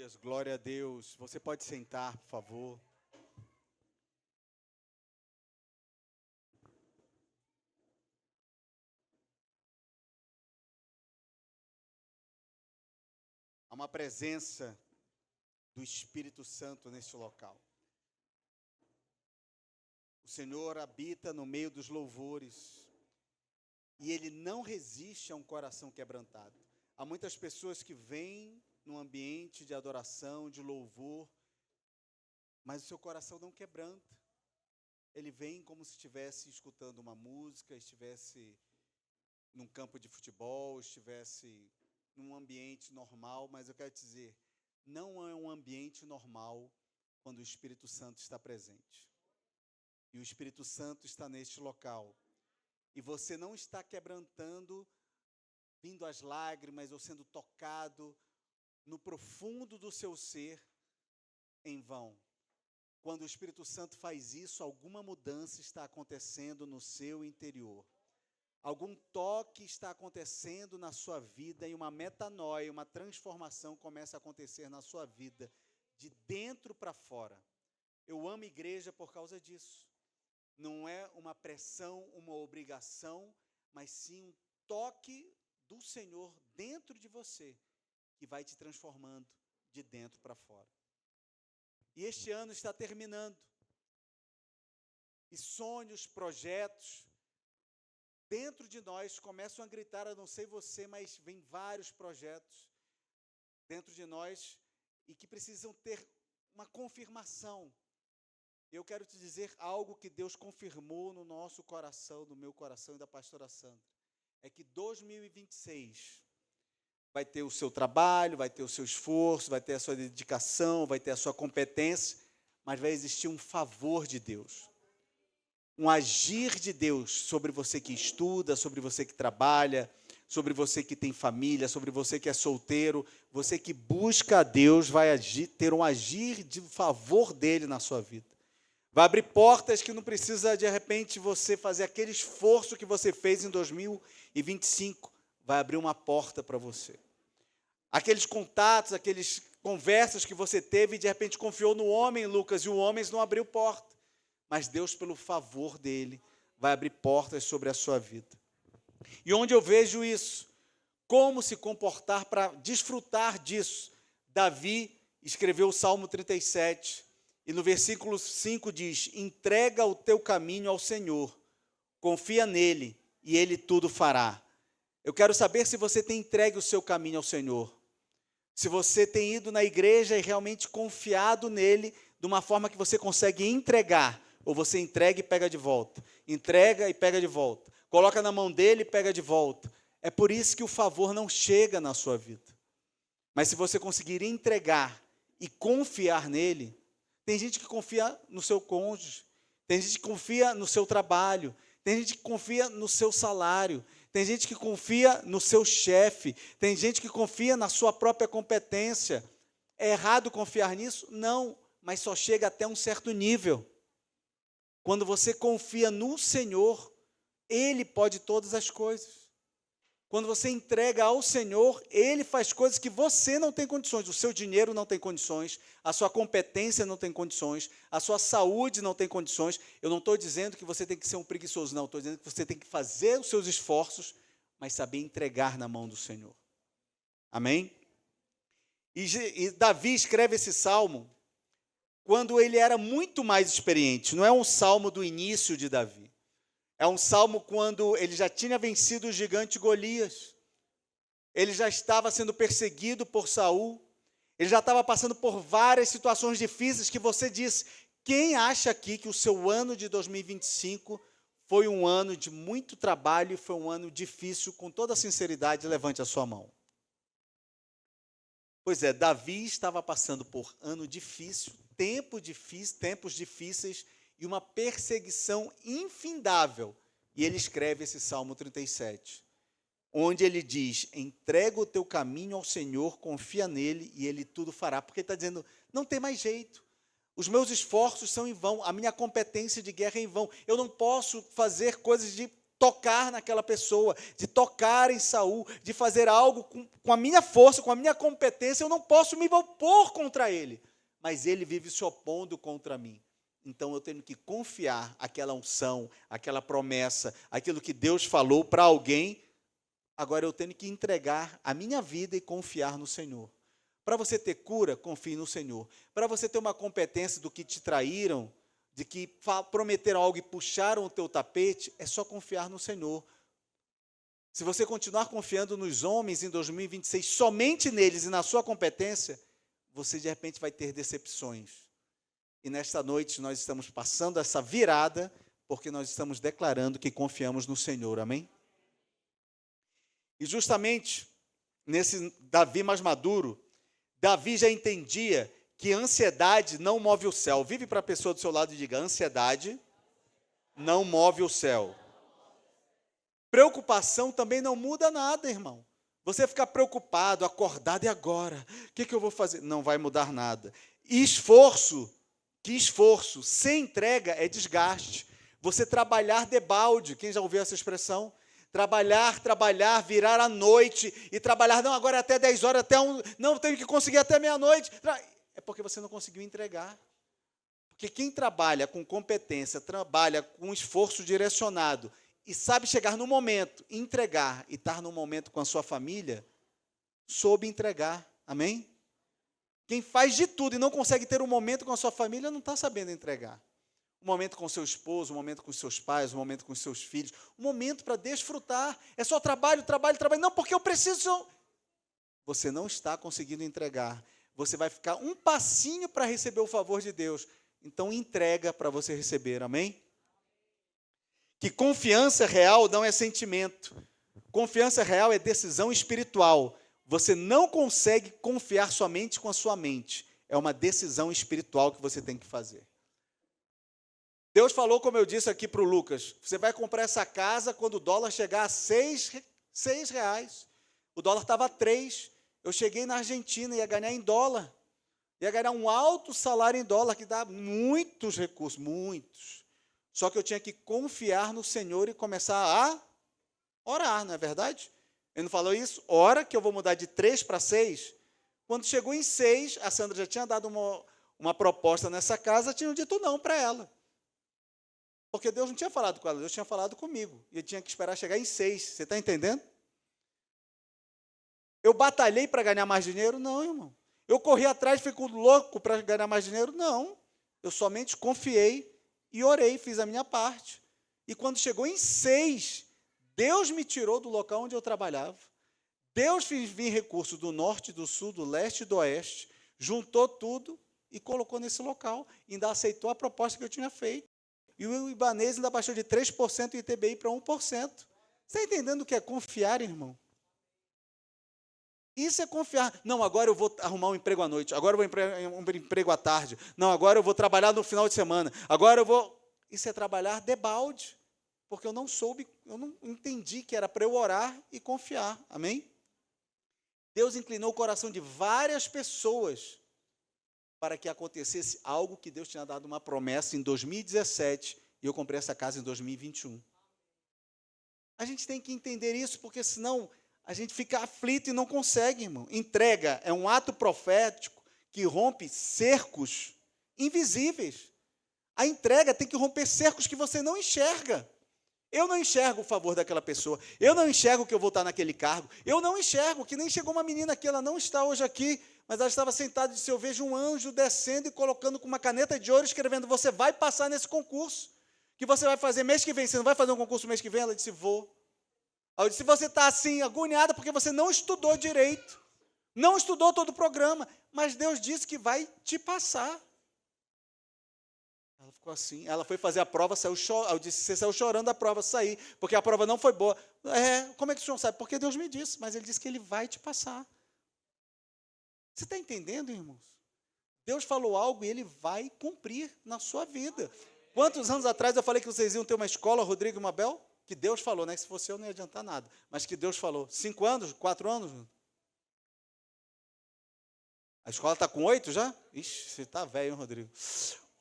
Aleluias, glória a Deus. Você pode sentar, por favor. Há uma presença do Espírito Santo neste local. O Senhor habita no meio dos louvores e Ele não resiste a um coração quebrantado. Há muitas pessoas que vêm num ambiente de adoração, de louvor, mas o seu coração não quebranta. Ele vem como se estivesse escutando uma música, estivesse num campo de futebol, estivesse num ambiente normal, mas eu quero te dizer, não é um ambiente normal quando o Espírito Santo está presente. E o Espírito Santo está neste local. E você não está quebrantando, vindo às lágrimas ou sendo tocado no profundo do seu ser em vão. Quando o Espírito Santo faz isso, alguma mudança está acontecendo no seu interior. Algum toque está acontecendo na sua vida e uma metanoia, uma transformação começa a acontecer na sua vida, de dentro para fora. Eu amo igreja por causa disso. Não é uma pressão, uma obrigação, mas sim um toque do Senhor dentro de você, que vai te transformando de dentro para fora. E este ano está terminando. E sonhos, projetos, dentro de nós começam a gritar, eu não sei você, mas vem vários projetos dentro de nós e que precisam ter uma confirmação. Eu quero te dizer algo que Deus confirmou no nosso coração, no meu coração e da pastora Sandra. É que 2026 vai ter o seu trabalho, vai ter o seu esforço, vai ter a sua dedicação, vai ter a sua competência, mas vai existir um favor de Deus. Um agir de Deus sobre você que estuda, sobre você que trabalha, sobre você que tem família, sobre você que é solteiro, você que busca a Deus, vai ter um agir de favor dele na sua vida. Vai abrir portas que não precisa, de repente, você fazer aquele esforço que você fez em 2025. Vai abrir uma porta para você. Aqueles contatos, aquelas conversas que você teve, de repente confiou no homem, Lucas, e o homem não abriu porta. Mas Deus, pelo favor dele, vai abrir portas sobre a sua vida. E onde eu vejo isso? Como se comportar para desfrutar disso? Davi escreveu o Salmo 37, e no versículo 5 diz, entrega o teu caminho ao Senhor, confia nele, e ele tudo fará. Eu quero saber se você tem entregue o seu caminho ao Senhor. Se você tem ido na igreja e realmente confiado nele, de uma forma que você consegue entregar, ou você entrega e pega de volta, entrega e pega de volta, coloca na mão dele e pega de volta. É por isso que o favor não chega na sua vida. Mas se você conseguir entregar e confiar nele, tem gente que confia no seu cônjuge, tem gente que confia no seu trabalho, tem gente que confia no seu salário, tem gente que confia no seu chefe, tem gente que confia na sua própria competência. É errado confiar nisso? Não, mas só chega até um certo nível. Quando você confia no Senhor, Ele pode todas as coisas. Quando você entrega ao Senhor, Ele faz coisas que você não tem condições. O seu dinheiro não tem condições, a sua competência não tem condições, a sua saúde não tem condições. Eu não estou dizendo que você tem que ser um preguiçoso, não. Estou dizendo que você tem que fazer os seus esforços, mas saber entregar na mão do Senhor. Amém? E Davi escreve esse salmo quando ele era muito mais experiente. Não é um salmo do início de Davi. É um salmo quando ele já tinha vencido o gigante Golias. Ele já estava sendo perseguido por Saul. Ele já estava passando por várias situações difíceis que você disse. Quem acha aqui que o seu ano de 2025 foi um ano de muito trabalho e foi um ano difícil? Com toda sinceridade, levante a sua mão. Pois é, Davi estava passando por ano difícil, tempos difíceis, e uma perseguição infindável. E ele escreve esse Salmo 37, onde ele diz, entrega o teu caminho ao Senhor, confia nele e ele tudo fará. Porque ele está dizendo, não tem mais jeito. Os meus esforços são em vão, a minha competência de guerra é em vão. Eu não posso fazer coisas de tocar naquela pessoa, de tocar em Saul, de fazer algo com a minha força, com a minha competência. Eu não posso me opor contra ele, mas ele vive se opondo contra mim. Então eu tenho que confiar aquela unção, aquela promessa, aquilo que Deus falou para alguém. Agora eu tenho que entregar a minha vida e confiar no Senhor. Para você ter cura, confie no Senhor. Para você ter uma competência do que te traíram, de que prometeram algo e puxaram o teu tapete, é só confiar no Senhor. Se você continuar confiando nos homens em 2026, somente neles e na sua competência, você de repente vai ter decepções. E nesta noite nós estamos passando essa virada, porque nós estamos declarando que confiamos no Senhor, amém? E justamente, nesse Davi mais maduro, Davi já entendia que ansiedade não move o céu. Vive para a pessoa do seu lado e diga: ansiedade não move o céu. Preocupação também não muda nada, irmão. Você ficar preocupado, acordado, e agora? O que eu vou fazer? Não vai mudar nada. E esforço, que esforço, sem entrega é desgaste. Você trabalhar debalde, quem já ouviu essa expressão? Trabalhar, virar à noite e trabalhar, não, agora é até 10 horas, não, tenho que conseguir até meia-noite. É porque você não conseguiu entregar. Porque quem trabalha com competência, trabalha com esforço direcionado e sabe chegar no momento, entregar e estar no momento com a sua família, soube entregar, amém? Quem faz de tudo e não consegue ter um momento com a sua família, não está sabendo entregar. Um momento com seu esposo, um momento com seus pais, um momento com seus filhos, um momento para desfrutar. É só trabalho. Não, porque eu preciso. Você não está conseguindo entregar. Você vai ficar um passinho para receber o favor de Deus. Então, entrega para você receber, amém? Que confiança real não é sentimento. Confiança real é decisão espiritual. Você não consegue confiar somente com a sua mente. É uma decisão espiritual que você tem que fazer. Deus falou, como eu disse aqui para o Lucas, você vai comprar essa casa quando o dólar chegar a R$6. O dólar estava a 3. Eu cheguei na Argentina, ia ganhar em dólar. Ia ganhar um alto salário em dólar, que dá muitos recursos, muitos. Só que eu tinha que confiar no Senhor e começar a orar, não é verdade? Ele não falou isso? Ora que eu vou mudar de 3 para 6. Quando chegou em 6, a Sandra já tinha dado uma proposta nessa casa, tinham dito não para ela. Porque Deus não tinha falado com ela, Deus tinha falado comigo. E eu tinha que esperar chegar em 6. Você está entendendo? Eu batalhei para ganhar mais dinheiro? Não, irmão. Eu corri atrás, fico louco para ganhar mais dinheiro? Não. Eu somente confiei e orei, fiz a minha parte. E quando chegou em 6, Deus me tirou do local onde eu trabalhava. Deus fez vir recursos do norte, do sul, do leste e do oeste, juntou tudo e colocou nesse local. Ainda aceitou a proposta que eu tinha feito. E o Ibanez ainda baixou de 3% o ITBI para 1%. Você está entendendo o que é confiar, irmão? Isso é confiar. Não, agora eu vou arrumar um emprego à noite. Agora eu vou um emprego à tarde. Não, agora eu vou trabalhar no final de semana. Agora eu vou... Isso é trabalhar debalde. Porque eu não entendi que era para eu orar e confiar. Amém? Deus inclinou o coração de várias pessoas para que acontecesse algo que Deus tinha dado uma promessa em 2017, e eu comprei essa casa em 2021. A gente tem que entender isso, porque senão a gente fica aflito e não consegue, irmão. Entrega é um ato profético que rompe cercos invisíveis. A entrega tem que romper cercos que você não enxerga. Eu não enxergo o favor daquela pessoa, eu não enxergo que eu vou estar naquele cargo, eu não enxergo que nem chegou uma menina aqui, ela não está hoje aqui, mas ela estava sentada e disse, eu vejo um anjo descendo e colocando com uma caneta de ouro, escrevendo, você vai passar nesse concurso, que você vai fazer mês que vem, você não vai fazer um concurso mês que vem? Ela disse, vou. Aí eu disse, você está assim, agoniada, porque você não estudou direito, não estudou todo o programa, mas Deus disse que vai te passar. Ela ficou assim, ela foi fazer a prova, saiu chorando. Eu disse, você saiu chorando da prova, saí, porque a prova não foi boa. Como é que o senhor sabe? Porque Deus me disse, mas Ele disse que Ele vai te passar. Você está entendendo, irmãos? Deus falou algo e Ele vai cumprir na sua vida. Quantos anos atrás eu falei que vocês iam ter uma escola, Rodrigo e Mabel? Que Deus falou, né? Que se fosse eu não ia adiantar nada. Mas que Deus falou. 5 anos? 4 anos? A escola está com 8 já? Ixi, você está velho, hein, Rodrigo?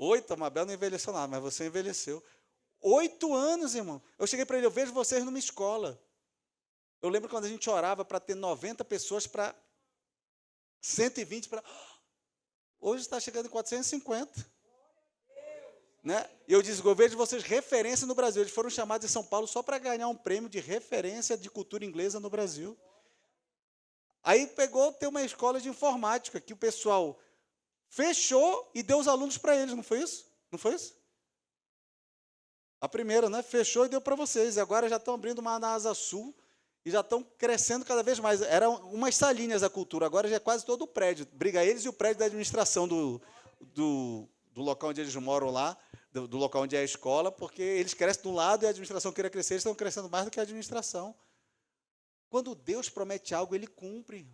8, a Mabel não envelheceu nada, mas você envelheceu. 8 anos, irmão. Eu cheguei para ele, eu vejo vocês numa escola. Eu lembro quando a gente orava para ter 90 pessoas para 120 para... Hoje está chegando em 450. Né? E eu disse, eu vejo vocês referência no Brasil. Eles foram chamados de São Paulo só para ganhar um prêmio de referência de cultura inglesa no Brasil. Aí pegou ter uma escola de informática, que o pessoal fechou e deu os alunos para eles, não foi isso? Não foi isso? A primeira, né? Fechou e deu para vocês. E agora já estão abrindo uma na Asa Sul e já estão crescendo cada vez mais. Eram umas salinhas a cultura, agora já é quase todo o prédio. Briga eles e o prédio da administração do local onde eles moram lá, do local onde é a escola, porque eles crescem de um lado e a administração queria crescer, eles estão crescendo mais do que a administração. Quando Deus promete algo, Ele cumpre.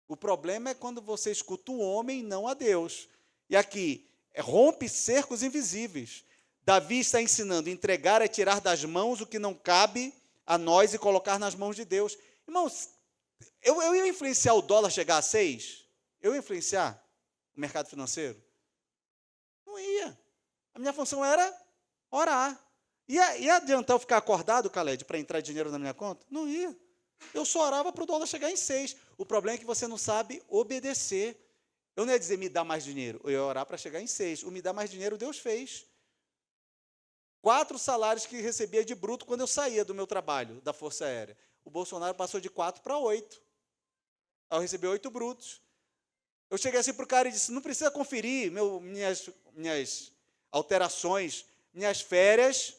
O problema é quando você escuta o homem, não a Deus. E aqui, rompe cercos invisíveis. Davi está ensinando, entregar é tirar das mãos o que não cabe a nós e colocar nas mãos de Deus. Irmãos, eu ia influenciar o dólar chegar a 6? Eu ia influenciar o mercado financeiro? Não ia. A minha função era orar. Ia adiantar eu ficar acordado, Khaled, para entrar dinheiro na minha conta? Não ia. Eu só orava para o dólar chegar em 6. O problema é que você não sabe obedecer. Eu não ia dizer, me dá mais dinheiro. Eu ia orar para chegar em 6. O me dá mais dinheiro, Deus fez. 4 salários que recebia de bruto quando eu saía do meu trabalho, da Força Aérea. O Bolsonaro passou de 4 para 8. Aí eu recebi 8 brutos. Eu cheguei assim para o cara e disse, não precisa conferir minhas alterações, minhas férias.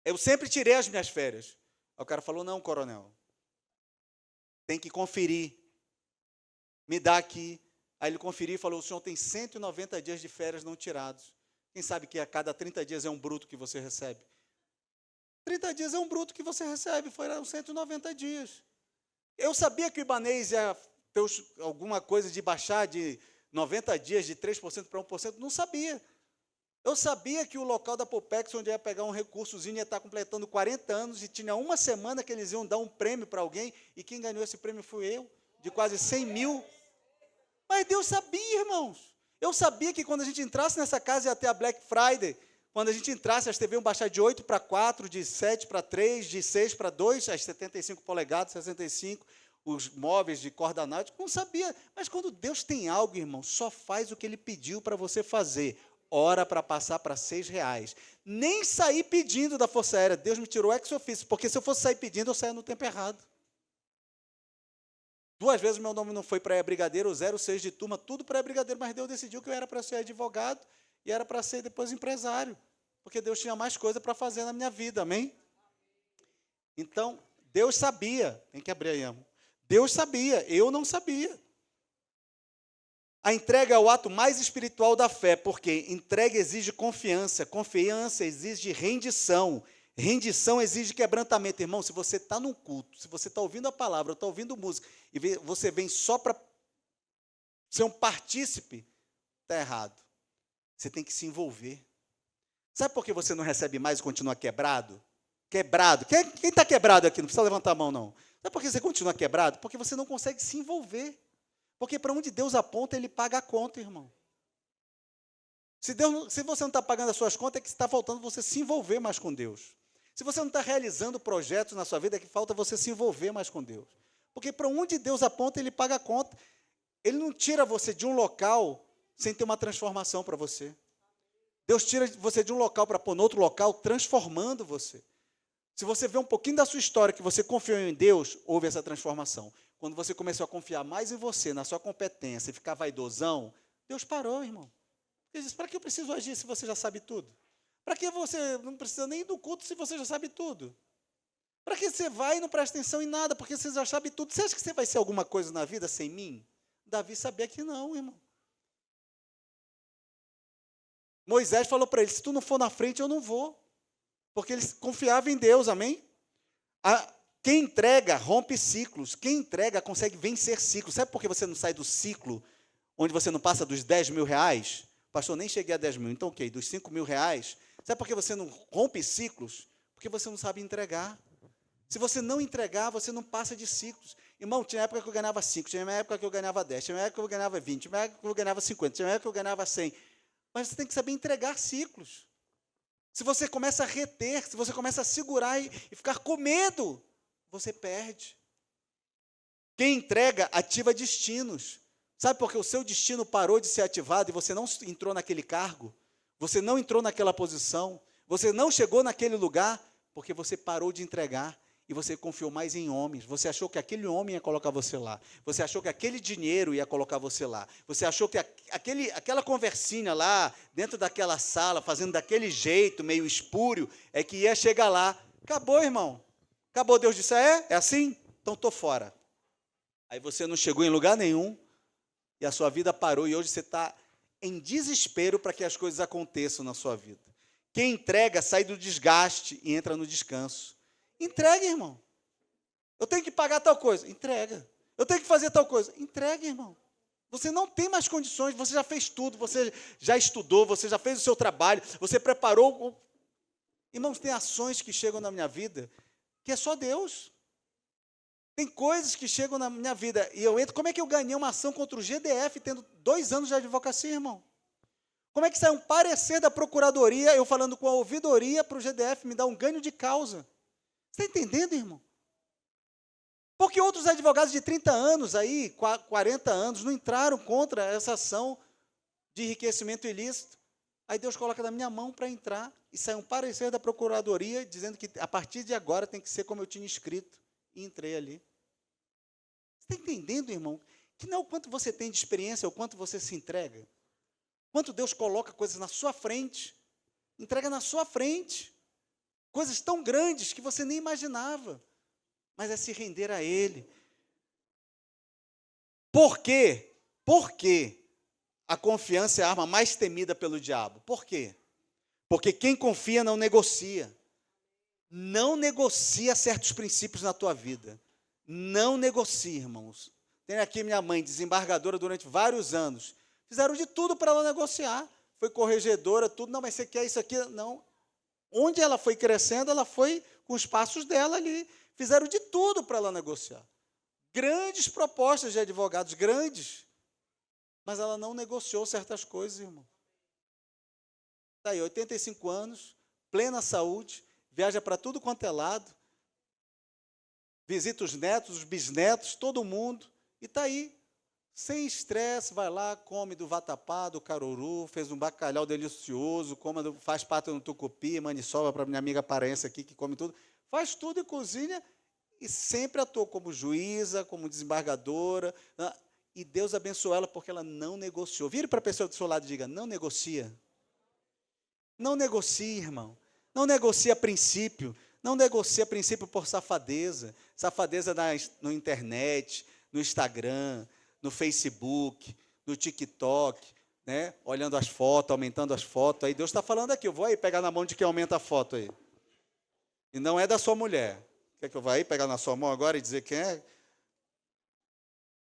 Eu sempre tirei as minhas férias. Aí o cara falou, não, coronel, tem que conferir. Me dá aqui. Aí ele conferiu e falou, o senhor tem 190 dias de férias não tirados. Quem sabe que a cada 30 dias é um bruto que você recebe? 30 dias é um bruto que você recebe, foram 190 dias. Eu sabia que o Ibanez ia ter alguma coisa de baixar de 90 dias, de 3% para 1%, não sabia. Eu sabia que o local da Popex, onde ia pegar um recursozinho, ia estar completando 40 anos, e tinha uma semana que eles iam dar um prêmio para alguém, e quem ganhou esse prêmio fui eu, de quase 100 mil. Mas Deus sabia, irmãos. Eu sabia que quando a gente entrasse nessa casa ia ter a Black Friday. Quando a gente entrasse, as TVs iam baixar de 8 para 4, de 7 para 3, de 6 para 2, as 75 polegadas, 65, os móveis de corda náutica. Não sabia. Mas quando Deus tem algo, irmão, só faz o que Ele pediu para você fazer. Ora para passar para R$6. Nem sair pedindo da Força Aérea. Deus me tirou ex officio, porque se eu fosse sair pedindo, eu saia no tempo errado. 2 vezes meu nome não foi pré-brigadeiro, 06 de turma, tudo pré-brigadeiro, mas Deus decidiu que eu era para ser advogado e era para ser depois empresário, porque Deus tinha mais coisa para fazer na minha vida, amém? Então, Deus sabia, tem que abrir aí, amo. Deus sabia, eu não sabia. A entrega é o ato mais espiritual da fé, porque entrega exige confiança, confiança exige rendição, rendição exige quebrantamento. Irmão, se você está num culto, se você está ouvindo a palavra, está ouvindo música, e você vem só para ser um partícipe, está errado. Você tem que se envolver. Sabe por que você não recebe mais e continua quebrado? Quebrado. Quem está quebrado aqui? Não precisa levantar a mão, não. Sabe por que você continua quebrado? Porque você não consegue se envolver. Porque para onde Deus aponta, Ele paga a conta, irmão. Se você não está pagando as suas contas, é que está faltando você se envolver mais com Deus. Se você não está realizando projetos na sua vida, é que falta você se envolver mais com Deus. Porque para onde Deus aponta, Ele paga a conta. Ele não tira você de um local sem ter uma transformação para você. Deus tira você de um local para pôr no outro local, transformando você. Se você vê um pouquinho da sua história, que você confiou em Deus, houve essa transformação. Quando você começou a confiar mais em você, na sua competência, e ficar vaidosão, Deus parou, irmão. Ele disse, para que eu preciso agir se você já sabe tudo? Para que você não precisa nem ir do culto se você já sabe tudo? Para que você vai e não presta atenção em nada, porque você já sabe tudo? Você acha que você vai ser alguma coisa na vida sem mim? Davi sabia que não, irmão. Moisés falou para ele, se tu não for na frente, eu não vou. Porque ele confiava em Deus, amém? Quem entrega rompe ciclos. Quem entrega consegue vencer ciclos. Sabe por que você não sai do ciclo onde você não passa dos 10 mil reais? Pastor, nem cheguei a 10 mil. Então, ok, dos 5 mil reais. Sabe por que você não rompe ciclos? Porque você não sabe entregar. Se você não entregar, você não passa de ciclos. Irmão, tinha época que eu ganhava 5, tinha época que eu ganhava 10, tinha época que eu ganhava 20, tinha época que eu ganhava 50, tinha época que eu ganhava 100. Mas você tem que saber entregar ciclos. Se você começa a reter, se você começa a segurar e ficar com medo, você perde. Quem entrega, ativa destinos. Sabe por que o seu destino parou de ser ativado e você não entrou naquele cargo? Você não entrou naquela posição? Você não chegou naquele lugar? Porque você parou de entregar e você confiou mais em homens. Você achou que aquele homem ia colocar você lá. Você achou que aquele dinheiro ia colocar você lá. Você achou que aquela conversinha lá, dentro daquela sala, fazendo daquele jeito, meio espúrio, é que ia chegar lá. Acabou, irmão. Acabou. Deus disse, é assim? Então estou fora. Aí você não chegou em lugar nenhum e a sua vida parou e hoje você está em desespero para que as coisas aconteçam na sua vida. Quem entrega sai do desgaste e entra no descanso. Entrega, irmão. Eu tenho que pagar tal coisa. Entrega. Eu tenho que fazer tal coisa. Entrega, irmão. Você não tem mais condições, você já fez tudo, você já estudou, você já fez o seu trabalho, você preparou. Irmãos, tem ações que chegam na minha vida que é só Deus. Tem coisas que chegam na minha vida e eu entro. Como é que eu ganhei uma ação contra o GDF tendo 2 anos de advocacia, irmão? Como é que sai um parecer da procuradoria, eu falando com a ouvidoria para o GDF me dar um ganho de causa? Você está entendendo, irmão? Porque outros advogados de 30 anos, aí, 40 anos, não entraram contra essa ação de enriquecimento ilícito. Aí Deus coloca na minha mão para entrar e sai um parecer da procuradoria dizendo que a partir de agora tem que ser como eu tinha escrito. E entrei ali. Você está entendendo, irmão? Que não é o quanto você tem de experiência, é o quanto você se entrega. Quanto Deus coloca coisas na sua frente, entrega na sua frente. Coisas tão grandes que você nem imaginava. Mas é se render a Ele. Por quê? Por quê? A confiança é a arma mais temida pelo diabo. Por quê? Porque quem confia não negocia. Não negocia certos princípios na tua vida. Não negocia, irmãos. Tem aqui minha mãe, desembargadora durante vários anos. Fizeram de tudo para ela negociar. Foi corregedora, tudo. Não, mas você quer isso aqui? Não. Onde ela foi crescendo, ela foi com os passos dela ali. Fizeram de tudo para ela negociar. Grandes propostas de advogados, grandes. Mas ela não negociou certas coisas, irmão. Está aí, 85 anos, plena saúde, viaja para tudo quanto é lado, visita os netos, os bisnetos, todo mundo, e está aí, sem estresse, vai lá, come do vatapá, do caruru, fez um bacalhau delicioso, faz pata no tucupi, maniçoba para minha amiga paraense aqui, que come tudo, faz tudo e cozinha, e sempre atuou como juíza, como desembargadora, e Deus abençoou ela porque ela não negociou. Vire para a pessoa do seu lado e diga, não negocia. Não negocie, irmão. Não negocia princípio. Não negocia princípio por safadeza. Safadeza na internet, no Instagram, no Facebook, no TikTok, né? Olhando as fotos, aumentando as fotos. Aí Deus está falando aqui, eu vou aí pegar na mão de quem aumenta a foto aí. E não é da sua mulher. Quer que eu vá aí pegar na sua mão agora e dizer quem é?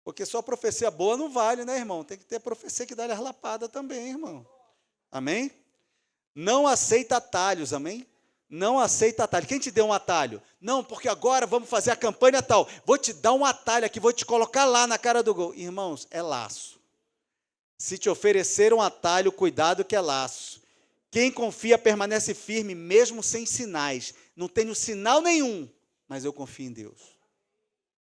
Porque só profecia boa não vale, né, irmão? Tem que ter profecia que dá-lhe as lapadas também, irmão. Amém? Não aceita atalhos, amém? Não aceita atalho. Quem te deu um atalho? Não, porque agora vamos fazer a campanha tal. Vou te dar um atalho aqui, vou te colocar lá na cara do gol. Irmãos, é laço. Se te oferecer um atalho, cuidado que é laço. Quem confia permanece firme, mesmo sem sinais. Não tenho sinal nenhum, mas eu confio em Deus.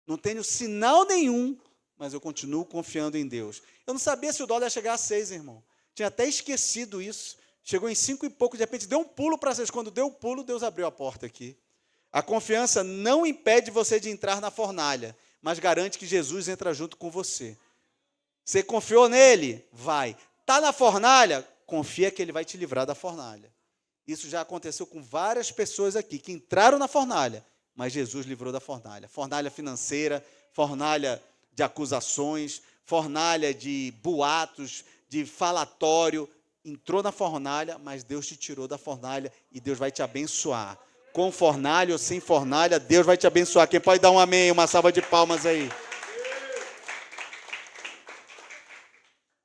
Não tenho sinal nenhum, mas eu continuo confiando em Deus. Eu não sabia se o dólar ia chegar a 6, irmão. Tinha até esquecido isso. Chegou em 5 e pouco, de repente deu um pulo para 6. Quando deu o pulo, Deus abriu a porta aqui. A confiança não impede você de entrar na fornalha, mas garante que Jesus entra junto com você. Você confiou nele? Vai. Está na fornalha? Confia que ele vai te livrar da fornalha. Isso já aconteceu com várias pessoas aqui, que entraram na fornalha, mas Jesus livrou da fornalha. Fornalha financeira, fornalha de acusações, fornalha de boatos, de falatório. Entrou na fornalha, mas Deus te tirou da fornalha e Deus vai te abençoar. Com fornalha ou sem fornalha, Deus vai te abençoar. Quem pode dar um amém, uma salva de palmas aí?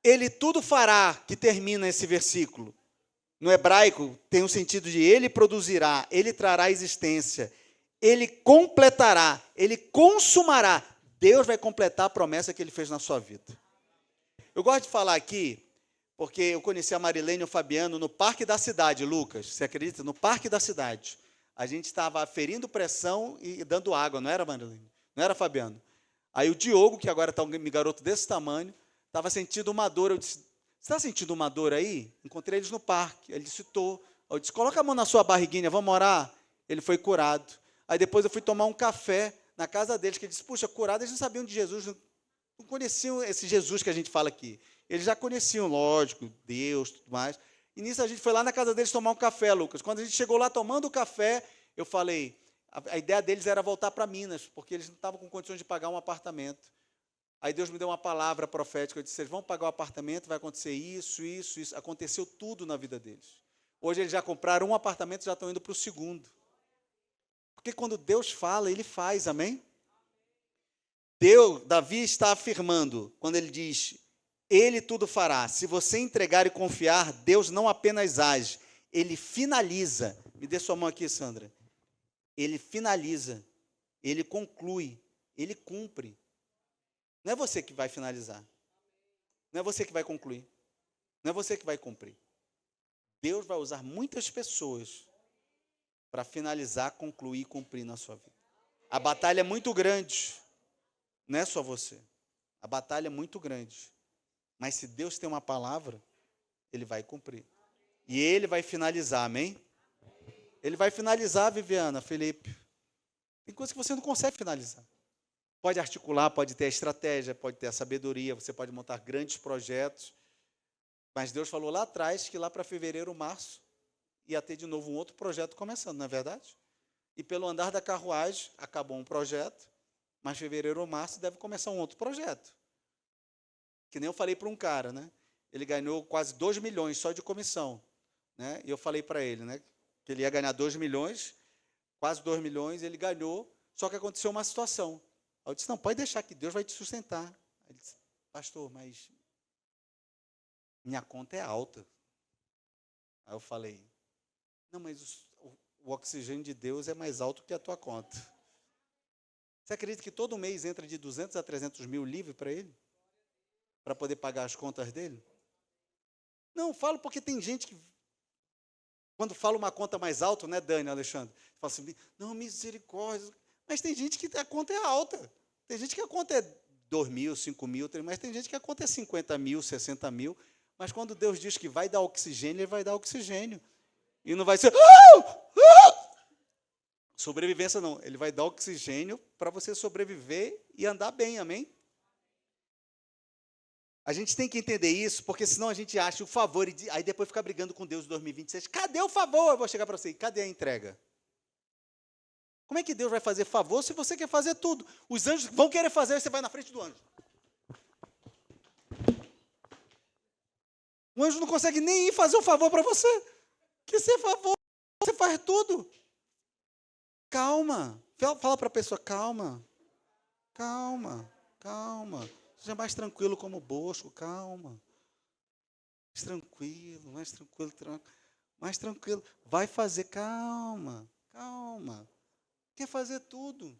Ele tudo fará, que termina esse versículo. No hebraico, tem um sentido de ele produzirá, ele trará a existência, ele completará, ele consumará. Deus vai completar a promessa que ele fez na sua vida. Eu gosto de falar aqui, porque eu conheci a Marilene e o Fabiano no Parque da Cidade, Lucas, você acredita? No Parque da Cidade. A gente estava aferindo pressão e dando água, não era, Marilene? Não era, Fabiano? Aí o Diogo, que agora está um garoto desse tamanho, estava sentindo uma dor. Eu disse, você está sentindo uma dor aí? Encontrei eles no parque. Ele disse, estou. Eu disse, coloca a mão na sua barriguinha, vamos orar? Ele foi curado. Aí depois eu fui tomar um café na casa deles, que ele disse, puxa, curado, eles não sabiam de Jesus, não conheciam esse Jesus que a gente fala aqui. Eles já conheciam, lógico, Deus, tudo mais. E nisso a gente foi lá na casa deles tomar um café, Lucas. Quando a gente chegou lá tomando o café, eu falei, a ideia deles era voltar para Minas, porque eles não estavam com condições de pagar um apartamento. Aí Deus me deu uma palavra profética, eu disse, vocês vão pagar o apartamento, vai acontecer isso, isso, isso. Aconteceu tudo na vida deles. Hoje eles já compraram um apartamento, já estão indo para o segundo. Porque quando Deus fala, Ele faz, amém? Davi está afirmando, quando ele diz, Ele tudo fará. Se você entregar e confiar, Deus não apenas age, Ele finaliza. Me dê sua mão aqui, Sandra. Ele finaliza, Ele conclui, Ele cumpre. Não é você que vai finalizar. Não é você que vai concluir. Não é você que vai cumprir. Deus vai usar muitas pessoas para finalizar, concluir e cumprir na sua vida. A batalha é muito grande. Não é só você. A batalha é muito grande. Mas se Deus tem uma palavra, Ele vai cumprir. E Ele vai finalizar, amém? Ele vai finalizar, Viviana, Felipe. Tem coisas que você não consegue finalizar. Pode articular, pode ter a estratégia, pode ter a sabedoria, você pode montar grandes projetos. Mas Deus falou lá atrás que lá para fevereiro, março, ia ter de novo um outro projeto começando, não é verdade? E pelo andar da carruagem, acabou um projeto, mas fevereiro ou março deve começar um outro projeto. Que nem eu falei para um cara, né? Ele ganhou quase 2 milhões só de comissão, né? E eu falei para ele, né, que ele ia ganhar 2 milhões, quase 2 milhões, ele ganhou, só que aconteceu uma situação. Aí eu disse, não, pode deixar que Deus vai te sustentar. Ele disse, pastor, mas minha conta é alta. Aí eu falei, não, mas o oxigênio de Deus é mais alto que a tua conta. Você acredita que todo mês entra de 200 a 300 mil livre para ele? Para poder pagar as contas dele? Não, falo porque tem gente que, quando fala uma conta mais alta, né, Dani, Alexandre? Fala assim, não, misericórdia. Mas tem gente que a conta é alta. Tem gente que a conta é 2 mil, 5 mil, mas tem gente que a conta é 50 mil, 60 mil. Mas quando Deus diz que vai dar oxigênio, Ele vai dar oxigênio. E não vai ser... sobrevivência não. Ele vai dar oxigênio para você sobreviver e andar bem, amém? A gente tem que entender isso, porque senão a gente acha o favor, e aí depois fica brigando com Deus em 2026. Cadê o favor? Eu vou chegar para você, cadê a entrega? Como é que Deus vai fazer favor se você quer fazer tudo? Os anjos vão querer fazer, aí você vai na frente do anjo. O anjo não consegue nem ir fazer um favor para você. Que ser favor, você faz tudo. Calma. Fala para a pessoa, calma. Calma, calma. Seja mais tranquilo como o Bosco, calma. Mais tranquilo. Mais tranquilo. Vai fazer, calma, calma. Quer fazer tudo.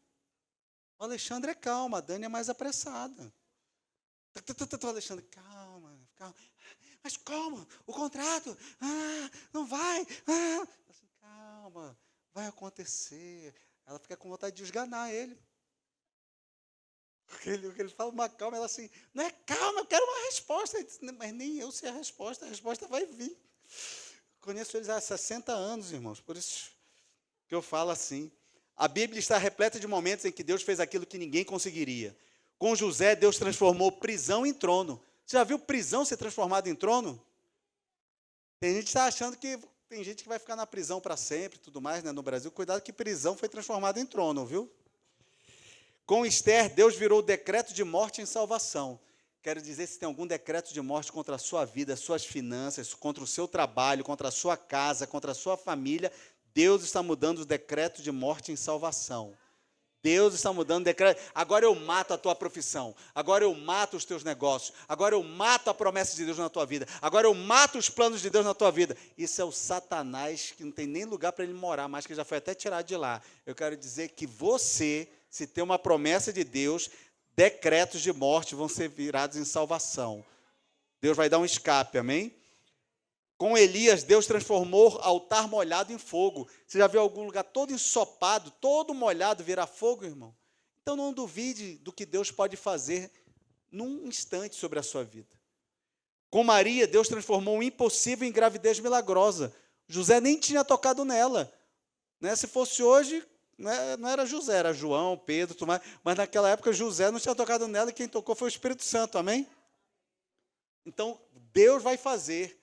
O Alexandre é calma, a Dani é mais apressada. O Alexandre, calma. Mas como? O contrato? Não vai. Assim, calma, vai acontecer. Ela fica com vontade de esganar ele. Porque ele fala uma calma, ela assim, não é calma, eu quero uma resposta. Ele diz, mas nem eu sei a resposta vai vir. Conheço eles há 60 anos, irmãos, por isso que eu falo assim. A Bíblia está repleta de momentos em que Deus fez aquilo que ninguém conseguiria. Com José, Deus transformou prisão em trono. Você já viu prisão ser transformada em trono? Tem gente que está achando que tem gente que vai ficar na prisão para sempre, tudo mais, né, no Brasil. Cuidado que prisão foi transformada em trono, viu? Com Esther, Deus virou o decreto de morte em salvação. Quero dizer, se tem algum decreto de morte contra a sua vida, suas finanças, contra o seu trabalho, contra a sua casa, contra a sua família, Deus está mudando o decreto de morte em salvação. Deus está mudando o decreto. Agora eu mato a tua profissão. Agora eu mato os teus negócios. Agora eu mato a promessa de Deus na tua vida. Agora eu mato os planos de Deus na tua vida. Isso é o Satanás, que não tem nem lugar para ele morar, mas que já foi até tirado de lá. Eu quero dizer que você, se tem uma promessa de Deus, decretos de morte vão ser virados em salvação. Deus vai dar um escape, amém? Com Elias, Deus transformou altar molhado em fogo. Você já viu algum lugar todo ensopado, todo molhado virar fogo, irmão? Então não duvide do que Deus pode fazer num instante sobre a sua vida. Com Maria, Deus transformou o impossível em gravidez milagrosa. José nem tinha tocado nela. Né? Se fosse hoje, não era José, era João, Pedro, Tomás, mas naquela época José não tinha tocado nela e quem tocou foi o Espírito Santo, amém? Então, Deus vai fazer.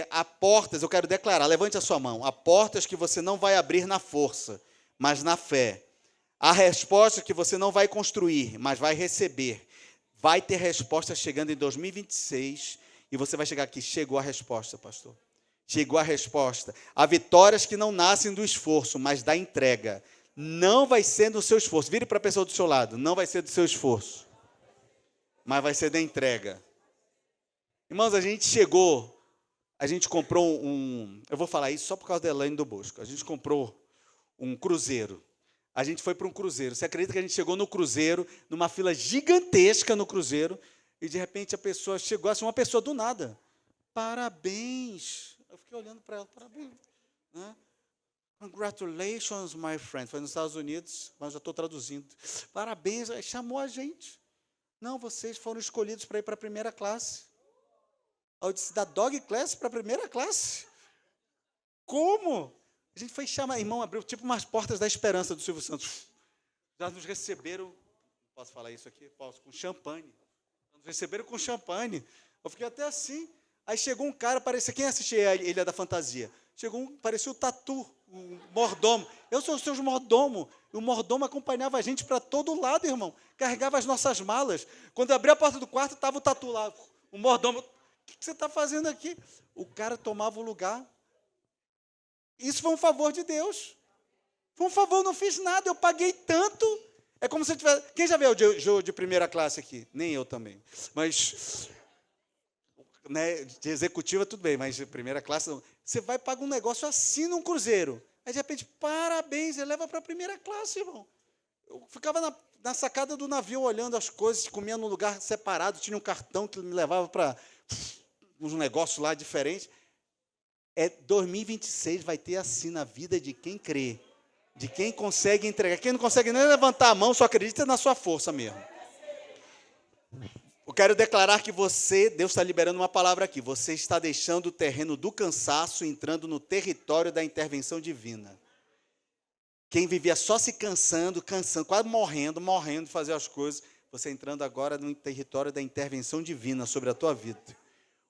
Há portas, eu quero declarar, levante a sua mão, há portas que você não vai abrir na força, mas na fé. Há respostas que você não vai construir, mas vai receber. Vai ter resposta chegando em 2026, e você vai chegar aqui, chegou a resposta, pastor. Chegou a resposta. Há vitórias que não nascem do esforço, mas da entrega. Não vai ser do seu esforço. Vire para a pessoa do seu lado, não vai ser do seu esforço, mas vai ser da entrega. Irmãos, a gente comprou eu vou falar isso só por causa da Elaine do Bosco, a gente comprou um cruzeiro, a gente foi para um cruzeiro, você acredita que a gente chegou no cruzeiro, numa fila gigantesca no cruzeiro, e de repente a pessoa chegou, assim, uma pessoa do nada, parabéns, eu fiquei olhando para ela, parabéns, né? Congratulations, my friend, foi nos Estados Unidos, mas já estou traduzindo, parabéns, aí chamou a gente, não, vocês foram escolhidos para ir para a primeira classe. Eu disse, da dog class para a primeira classe? Como? A gente foi chamar, irmão, abriu tipo umas portas da esperança do Silvio Santos. Já nos receberam, posso falar isso aqui? Posso, com champanhe. Nos receberam com champanhe. Eu fiquei até assim. Aí chegou um cara, parecia, quem assistia a Ilha da Fantasia? Chegou um, parecia o Tatu, um mordomo. Eu sou o seu mordomo. E o mordomo acompanhava a gente para todo lado, irmão. Carregava as nossas malas. Quando eu abri a porta do quarto, estava o Tatu lá. O mordomo... O que você está fazendo aqui? O cara tomava o lugar. Isso foi um favor de Deus. Foi um favor, eu não fiz nada, eu paguei tanto. É como se eu tivesse... Quem já viu o jogo de primeira classe aqui? Nem eu também. Mas, né, de executiva tudo bem, mas de primeira classe não. Você vai pagar um negócio assim num cruzeiro. Aí, de repente, parabéns, ele leva para a primeira classe, irmão. Eu ficava na sacada do navio olhando as coisas, comia num lugar separado, tinha um cartão que me levava para... uns negócios lá diferentes. 2026 vai ter assim na vida de quem crê, de quem consegue entregar. Quem não consegue nem levantar a mão, só acredita na sua força mesmo. Eu quero declarar que Deus está liberando uma palavra aqui, você está deixando o terreno do cansaço, entrando no território da intervenção divina. Quem vivia só se cansando, quase morrendo de fazer as coisas, você entrando agora no território da intervenção divina sobre a tua vida.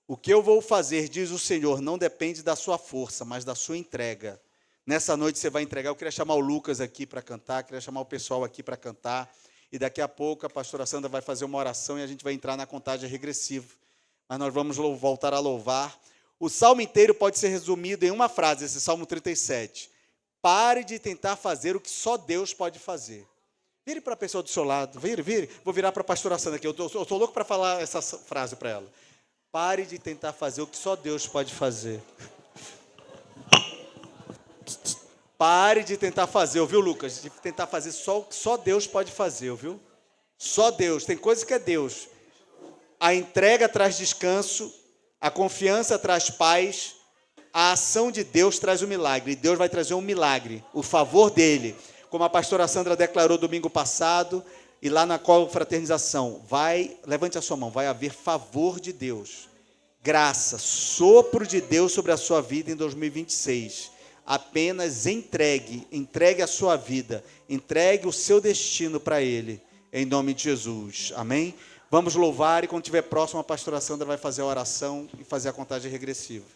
O que eu vou fazer, diz o Senhor, não depende da sua força, mas da sua entrega. Nessa noite você vai entregar. Eu queria chamar o Lucas aqui para cantar, queria chamar o pessoal aqui para cantar. E daqui a pouco a pastora Sandra vai fazer uma oração e a gente vai entrar na contagem regressiva. Mas nós vamos voltar a louvar. O salmo inteiro pode ser resumido em uma frase, esse Salmo 37. Pare de tentar fazer o que só Deus pode fazer. Vire para a pessoa do seu lado, vire. Vou virar para a pastora Sandra aqui, eu estou louco para falar essa frase para ela. Pare de tentar fazer o que só Deus pode fazer. Pare de tentar fazer, ouviu, Lucas? De tentar fazer só o que só Deus pode fazer, ouviu? Só Deus, tem coisa que é Deus. A entrega traz descanso, a confiança traz paz, a ação de Deus traz o milagre. E Deus vai trazer um milagre, o favor dele. Como a pastora Sandra declarou domingo passado, e lá na confraternização, levante a sua mão, vai haver favor de Deus, graça, sopro de Deus sobre a sua vida em 2026. Apenas entregue a sua vida, entregue o seu destino para Ele, em nome de Jesus, amém? Vamos louvar e quando estiver próximo, a pastora Sandra vai fazer a oração e fazer a contagem regressiva.